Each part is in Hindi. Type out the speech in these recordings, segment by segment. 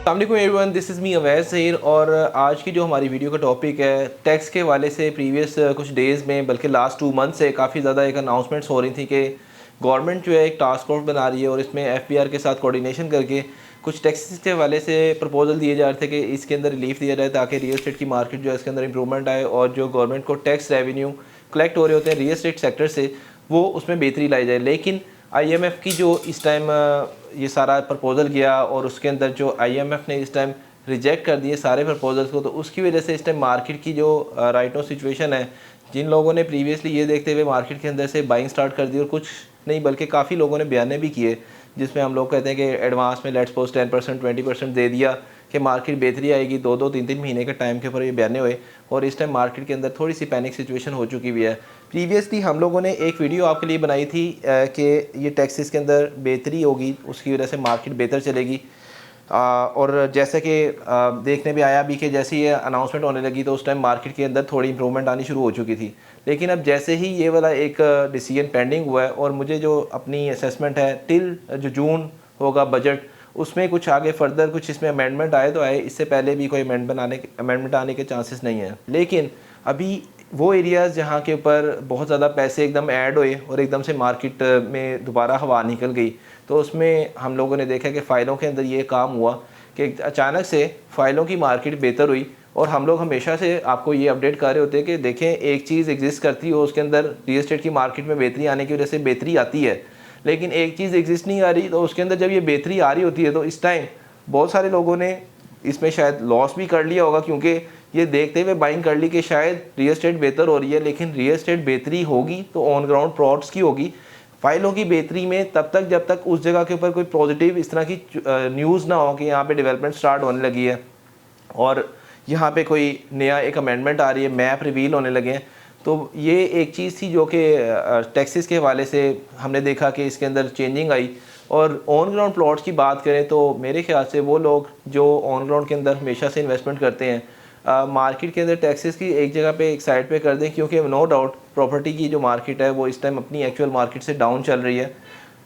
अस्सलामुअलैकुम everyone, this is me Awais Zaheer. और आज की जो हमारी वीडियो का टॉपिक है, टैक्स के हवाले से प्रीवियस कुछ डेज़ में बल्कि लास्ट 2 मंथ से काफ़ी ज़्यादा एक अनाउंसमेंट्स हो रही थी कि गवर्नमेंट जो है एक टास्क फोर्स बना रही है और इसमें एफबीआर के साथ कोऑर्डिनेशन करके कुछ टैक्सेस के हवाले से प्रपोजल दिए जा रहे थे कि इसके अंदर रिलीफ दिया जाए ताकि रियल एस्टेट की मार्केट जो है इसके अंदर इंप्रूवमेंट आए और जो गवर्नमेंट को टैक्स रेवेन्यू कलेक्ट हो रहे होते हैं रियल एस्टेट सेक्टर से वो उसमें बेहतरी लाई जाए। लेकिन आईएमएफ की जो इस टाइम ये सारा प्रपोज़ल गया और उसके अंदर जो आईएमएफ ने इस टाइम रिजेक्ट कर दिए सारे प्रपोजल्स को, तो उसकी वजह से इस टाइम मार्केट की जो राइट नो सिचुएशन है, जिन लोगों ने प्रीवियसली ये देखते हुए मार्केट के अंदर से बाइंग स्टार्ट कर दी और कुछ नहीं बल्कि काफ़ी लोगों ने बयाने भी किए जिसमें हम लोग कहते हैं कि एडवांस में लेट्स सपोज 10% 20% दे दिया कि मार्केट बेहतरी आएगी। 2-2 3-3 महीने के टाइम के ऊपर ये बयाने हुए और इस टाइम मार्केट के अंदर थोड़ी सी पैनिक सिचुएशन हो चुकी हुई है। प्रीवियसली हम लोगों ने एक वीडियो आपके लिए बनाई थी कि ये टैक्सेस के अंदर बेहतरी होगी, उसकी वजह से मार्केट बेहतर चलेगी। और जैसे कि देखने में आया भी कि जैसे ये अनाउंसमेंट होने लगी तो उस टाइम मार्केट के अंदर थोड़ी इंप्रूवमेंट आनी शुरू हो चुकी थी। लेकिन अब जैसे ही ये वाला एक डिसीजन पेंडिंग हुआ है और मुझे जो अपनी असेसमेंट है टिल जो जून होगा बजट, उसमें कुछ आगे फर्दर कुछ इसमें अमेंडमेंट आए तो आए, इससे पहले भी कोई अमेंडमेंट आने के चांसेस नहीं हैं। लेकिन अभी वो एरियाज़ जहाँ के ऊपर बहुत ज़्यादा पैसे एकदम ऐड हुए और एकदम से मार्केट में दोबारा हवा निकल गई, तो उसमें हम लोगों ने देखा कि फ़ाइलों के अंदर ये काम हुआ कि अचानक से फ़ाइलों की मार्केट बेहतर हुई। और हम लोग हमेशा से आपको ये अपडेट कर रहे होते हैं कि देखें, एक चीज़ एग्जिस्ट करती हो उसके अंदर रियल एस्टेट की मार्केट में बेहतरी आने की वजह से बेहतरी आती है, लेकिन एक चीज़ एग्जिस्ट नहीं आ रही तो उसके अंदर जब ये बेहतरी आ रही होती है तो इस टाइम बहुत सारे लोगों ने इसमें शायद लॉस भी कर लिया होगा, क्योंकि ये देखते हुए बाइंग कर ली कि शायद रियल एस्टेट बेहतर हो रही है। लेकिन रियल एस्टेट बेहतरी होगी तो ऑन ग्राउंड प्लॉट्स की होगी। फाइलों की बेहतरी में तब तक जब तक उस जगह के ऊपर कोई पॉजिटिव इस तरह की न्यूज़ ना हो कि यहाँ पे डेवलपमेंट स्टार्ट होने लगी है और यहाँ पे कोई नया एक अमेंडमेंट आ रही है, मैप रिवील होने लगे हैं। तो ये एक चीज़ थी जो कि टैक्सेस के हवाले से हमने देखा कि इसके अंदर चेंजिंग आई। और ऑन ग्राउंड प्लॉट्स की बात करें तो मेरे ख्याल से वो लोग जो ऑन ग्राउंड के अंदर हमेशा से इन्वेस्टमेंट करते हैं, मार्केट के अंदर टैक्सेस की एक जगह पे एक साइड पे कर दें, क्योंकि नो डाउट प्रॉपर्टी की जो मार्केट है वो इस टाइम अपनी एक्चुअल मार्केट से डाउन चल रही है।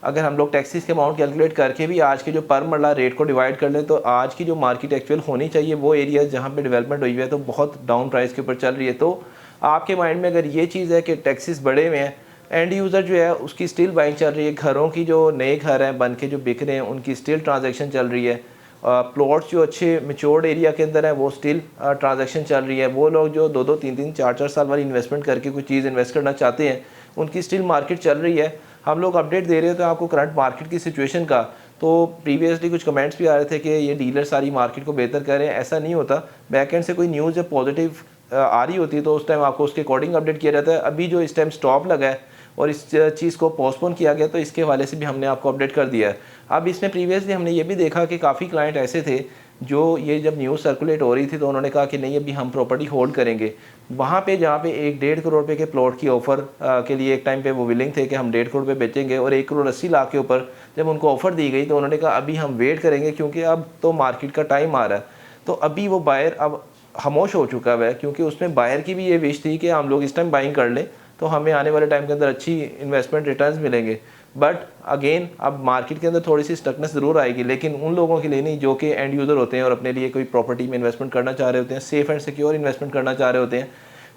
अगर हम लोग टैक्सेस के अमाउंट कैलकुलेट करके भी आज के जो पर मरला रेट को डिवाइड कर लें तो आज की जो मार्केट एक्चुअल होनी चाहिए वो एरियाज जहाँ पे डेवलपमेंट हुई है तो बहुत डाउन प्राइस के ऊपर चल रही है। तो आपके माइंड में अगर ये चीज़ है कि टैक्सेस बढ़े हुए हैं, एंड यूज़र जो है उसकी स्टिल बाइंग चल रही है, घरों की जो नए घर हैं बन के जो बिक रहे हैं उनकी स्टिल ट्रांजैक्शन चल रही है, प्लॉट्स जो अच्छे मेच्योर्ड एरिया के अंदर है वो स्टिल ट्रांजैक्शन चल रही है, वो लोग जो 2-2 3-3 4-4 साल वाली इन्वेस्टमेंट करके कोई चीज़ इन्वेस्ट करना चाहते हैं उनकी स्टिल मार्केट चल रही है। हम लोग अपडेट दे रहे होते हैं आपको करंट मार्केट की सिचुएशन का। तो प्रीवियसली कुछ कमेंट्स भी आ रहे थे कि ये डीलर सारी मार्केट को बेहतर कर रहे हैं, ऐसा नहीं होता। बैक एंड से कोई न्यूज़ जब पॉजिटिव आ रही होती है तो उस टाइम आपको उसके अकॉर्डिंग अपडेट किया जाता है। अभी जो इस टाइम स्टॉप लगा है और इस चीज़ को पोस्टपोन किया गया तो इसके हवाले से भी हमने आपको अपडेट कर दिया है। अब इसमें प्रीवियसली हमने ये भी देखा कि काफ़ी क्लाइंट ऐसे थे जो ये जब न्यूज़ सर्कुलेट हो रही थी तो उन्होंने कहा कि नहीं अभी हम प्रॉपर्टी होल्ड करेंगे। वहाँ पे जहाँ पे 1-1.5 करोड़ रुपए के प्लॉट की ऑफ़र के लिए एक टाइम पे वो विलिंग थे कि हम 1.5 करोड़ रुपए बेचेंगे और 1,80,00,000 के ऊपर जब उनको ऑफ़र दी गई तो उन्होंने कहा अभी हम वेट करेंगे क्योंकि अब तो मार्केट का टाइम आ रहा है। तो अभी वो बायर अब खामोश हो चुका है क्योंकि उसमें बायर की भी ये विश थी कि हम लोग इस टाइम बाइंग कर लें तो हमें आने वाले टाइम के अंदर अच्छी इन्वेस्टमेंट रिटर्न्स मिलेंगे। बट अगेन अब मार्केट के अंदर थोड़ी सी स्टकनेस ज़रूर आएगी, लेकिन उन लोगों के लिए नहीं जो कि एंड यूज़र होते हैं और अपने लिए कोई प्रॉपर्टी में इन्वेस्टमेंट करना चाह रहे होते हैं, सेफ़ एंड सिक्योर इन्वेस्टमेंट करना चाह रहे होते हैं।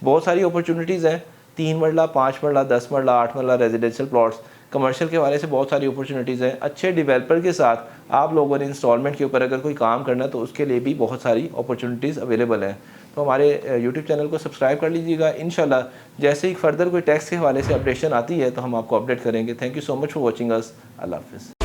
बहुत सारी अपॉर्चुनिटीज़ हैं, 3 मरला 5 मरला 10 मरला 8 मरला रेजिडेंशियल प्लॉट्स, कमर्शियल के हवाले से बहुत सारी अपॉर्चुनिटीज़ हैं। अच्छे डेवलपर के साथ आप लोगों ने इंस्टॉलमेंट के ऊपर अगर कोई काम करना है तो उसके लिए भी बहुत सारी अपॉर्चुनिटीज़ अवेलेबल हैं। तो हमारे यूट्यूब चैनल को सब्सक्राइब कर लीजिएगा। इंशाल्लाह जैसे ही फर्दर कोई टैक्स के हवाले से अपडेशन आती है तो हम आपको अपडेट करेंगे। Thank you so much for watching us. अल्लाह हाफ़िज़।